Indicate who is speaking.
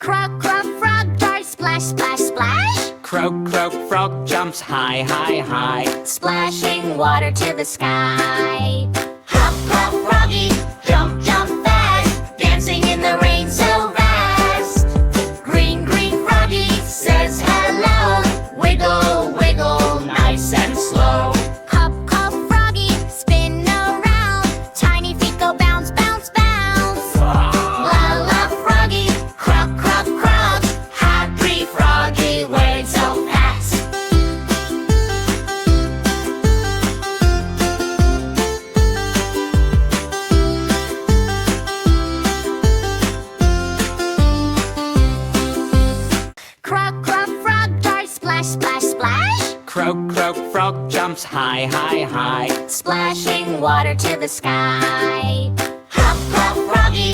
Speaker 1: Croak Croak Frog darts, splash, splash, splash.
Speaker 2: Croak Croak Frog jumps high, high, high,
Speaker 1: Splashing water to the sky. Hop, hop, froggy, jump, jump fast, dancing in the rain so fast. Green, green froggy says hello, wiggle, wiggle, nice and slow. Hop, hop, froggy, spin around, tiny feet go bounce, bounce, bounce. La, la, froggy, croak, croak, croak, happy froggy waves so fast. Croak, croak, frog darts, splash, splash, splash.
Speaker 2: Croak Croak Frog jumps high, high, high,
Speaker 1: Splashing water to the sky. Hop, hop, froggy,